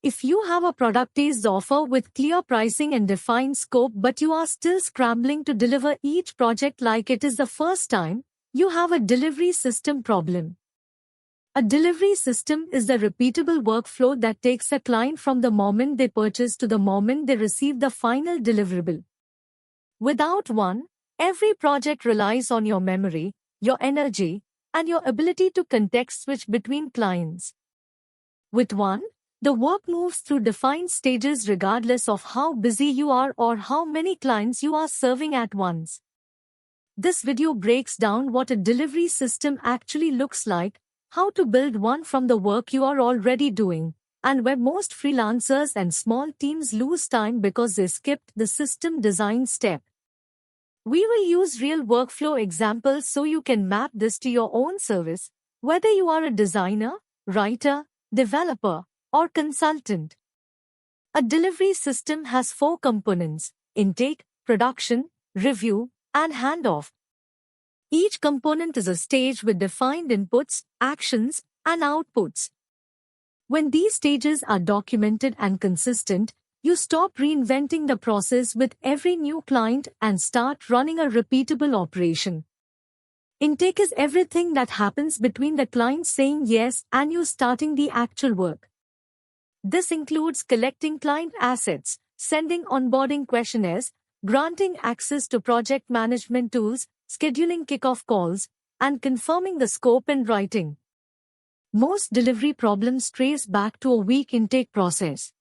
If you have a product-based offer with clear pricing and defined scope but you are still scrambling to deliver each project like it is the first time, you have a delivery system problem. A delivery system is the repeatable workflow that takes a client from the moment they purchase to the moment they receive the final deliverable. Without one, every project relies on your memory, your energy, and your ability to context switch between clients. With one, the work moves through defined stages regardless of how busy you are or how many clients you are serving at once. This video breaks down what a delivery system actually looks like, how to build one from the work you are already doing, and where most freelancers and small teams lose time because they skipped the system design step. We will use real workflow examples so you can map this to your own service, whether you are a designer, writer, developer, or consultant. A delivery system has 4 components: intake, production, review, and handoff. Each component is a stage with defined inputs, actions, and outputs. When these stages are documented and consistent, you stop reinventing the process with every new client and start running a repeatable operation. Intake is everything that happens between the client saying yes and you starting the actual work. This includes collecting client assets, sending onboarding questionnaires, granting access to project management tools, scheduling kickoff calls, and confirming the scope in writing. Most delivery problems trace back to a weak intake process.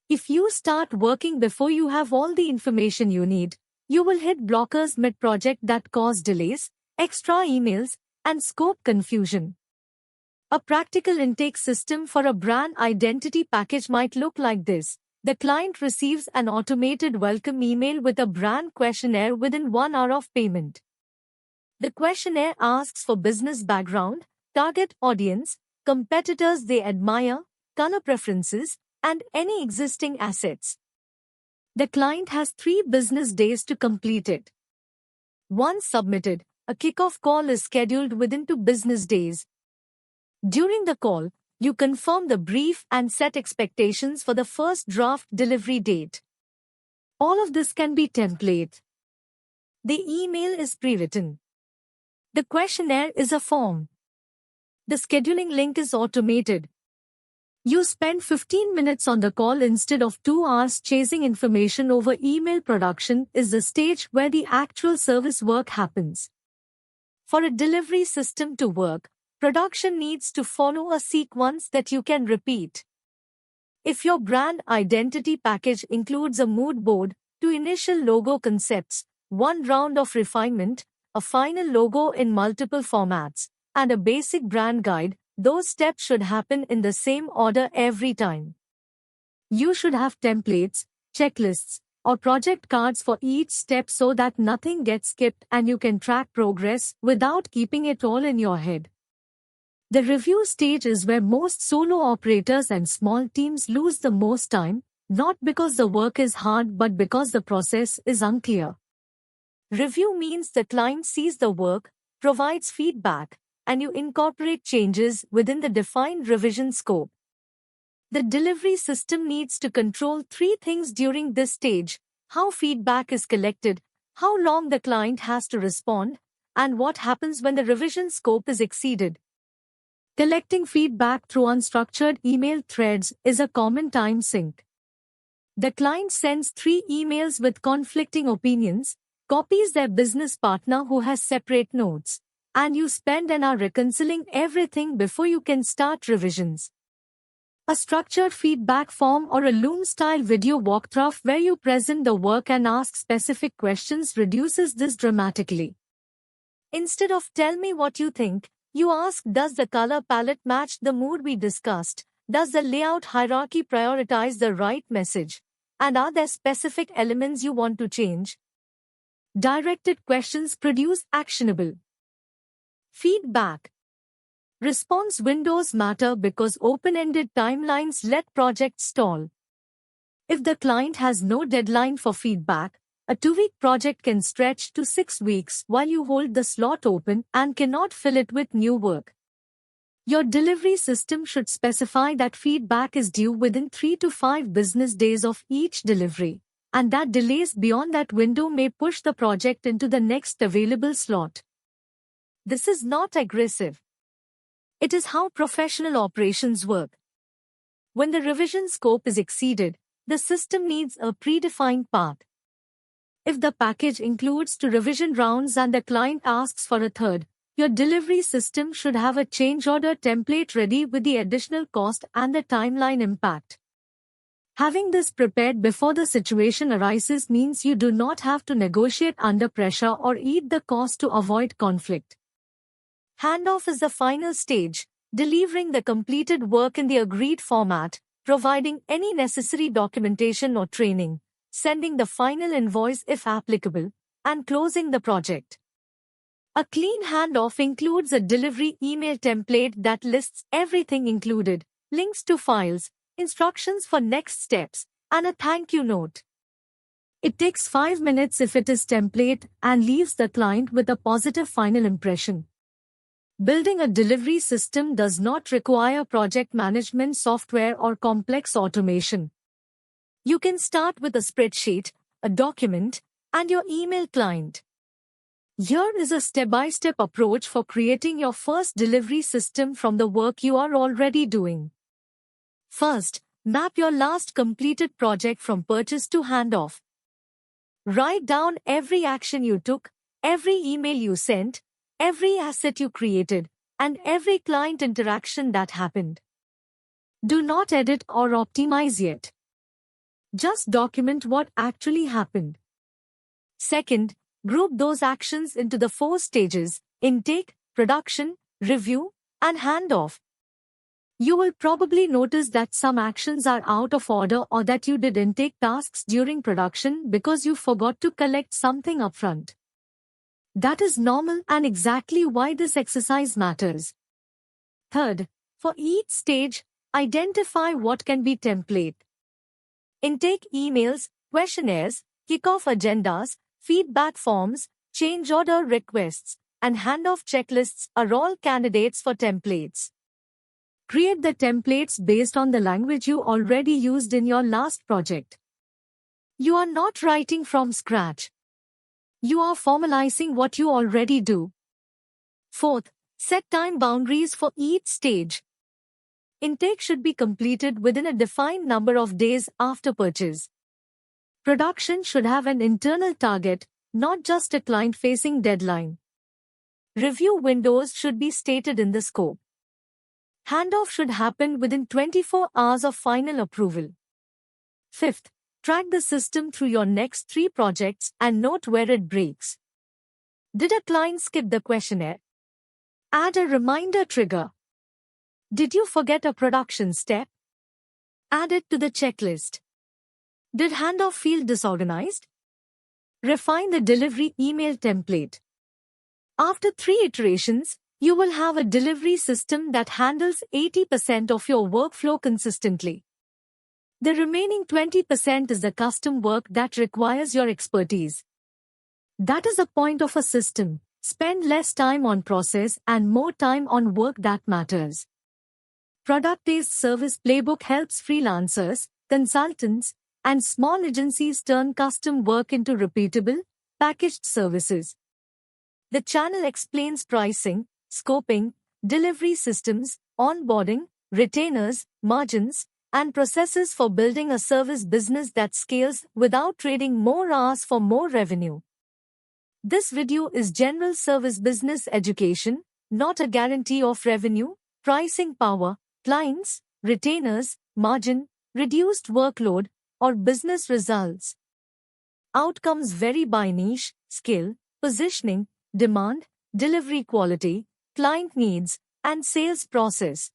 If you start working before you have all the information you need, you will hit blockers mid-project that cause delays, extra emails, and scope confusion. A practical intake system for a brand identity package might look like this. The client receives an automated welcome email with a brand questionnaire within 1 hour of payment. The questionnaire asks for business background, target audience, competitors they admire, color preferences, and any existing assets. The client has 3 business days to complete it. Once submitted, a kickoff call is scheduled within 2 business days. During the call, you confirm the brief and set expectations for the first draft delivery date. All of this can be template. The email is pre-written. The questionnaire is a form. The scheduling link is automated. You spend 15 minutes on the call instead of 2 hours chasing information over email. Production is the stage where the actual service work happens. For a delivery system to work, production needs to follow a sequence that you can repeat. If your brand identity package includes a mood board, 2 initial logo concepts, 1 round of refinement, a final logo in multiple formats, and a basic brand guide, those steps should happen in the same order every time. You should have templates, checklists, or project cards for each step so that nothing gets skipped and you can track progress without keeping it all in your head. The review stage is where most solo operators and small teams lose the most time, not because the work is hard but because the process is unclear. Review means the client sees the work, provides feedback, and you incorporate changes within the defined revision scope. The delivery system needs to control 3 things during this stage: how feedback is collected, how long the client has to respond, and what happens when the revision scope is exceeded. Collecting feedback through unstructured email threads is a common time sink. The client sends 3 emails with conflicting opinions, copies their business partner who has separate notes, and you spend an hour reconciling everything before you can start revisions. A structured feedback form or a Loom-style video walkthrough where you present the work and ask specific questions reduces this dramatically. Instead of "tell me what you think," you ask, does the color palette match the mood we discussed? Does the layout hierarchy prioritize the right message? And are there specific elements you want to change? Directed questions produce actionable feedback. Response windows matter because open-ended timelines let projects stall. If the client has no deadline for feedback, a 2-week project can stretch to 6 weeks while you hold the slot open and cannot fill it with new work. Your delivery system should specify that feedback is due within 3 to 5 business days of each delivery, and that delays beyond that window may push the project into the next available slot. This is not aggressive. It is how professional operations work. When the revision scope is exceeded, the system needs a predefined path. If the package includes 2 revision rounds and the client asks for a third, your delivery system should have a change order template ready with the additional cost and the timeline impact. Having this prepared before the situation arises means you do not have to negotiate under pressure or eat the cost to avoid conflict. Handoff is the final stage, delivering the completed work in the agreed format, providing any necessary documentation or training, sending the final invoice if applicable, and closing the project. A clean handoff includes a delivery email template that lists everything included, links to files, instructions for next steps, and a thank you note. It takes 5 minutes if it is template and leaves the client with a positive final impression. Building a delivery system does not require project management software or complex automation. You can start with a spreadsheet, a document, and your email client. Here is a step-by-step approach for creating your first delivery system from the work you are already doing. First, map your last completed project from purchase to handoff. Write down every action you took, every email you sent, every asset you created, and every client interaction that happened. Do not edit or optimize yet. Just document what actually happened. Second, group those actions into the 4 stages: intake, production, review, and handoff. You will probably notice that some actions are out of order or that you did intake tasks during production because you forgot to collect something upfront. That is normal and exactly why this exercise matters. Third, for each stage, identify what can be template. Intake emails, questionnaires, kickoff agendas, feedback forms, change order requests, and handoff checklists are all candidates for templates. Create the templates based on the language you already used in your last project. You are not writing from scratch. You are formalizing what you already do. Fourth, set time boundaries for each stage. Intake should be completed within a defined number of days after purchase. Production should have an internal target, not just a client-facing deadline. Review windows should be stated in the scope. Handoff should happen within 24 hours of final approval. Fifth, track the system through your next 3 projects and note where it breaks. Did a client skip the questionnaire? Add a reminder trigger. Did you forget a production step? Add it to the checklist. Did handoff feel disorganized? Refine the delivery email template. After 3 iterations, you will have a delivery system that handles 80% of your workflow consistently. The remaining 20% is the custom work that requires your expertise. That is the point of a system. Spend less time on process and more time on work that matters. Product-based service playbook helps freelancers, consultants, and small agencies turn custom work into repeatable, packaged services. The channel explains pricing, scoping, delivery systems, onboarding, retainers, margins, and processes for building a service business that scales without trading more hours for more revenue. This video is general service business education, not a guarantee of revenue, pricing power, clients, retainers, margin, reduced workload, or business results. Outcomes vary by niche, skill, positioning, demand, delivery quality, client needs, and sales process.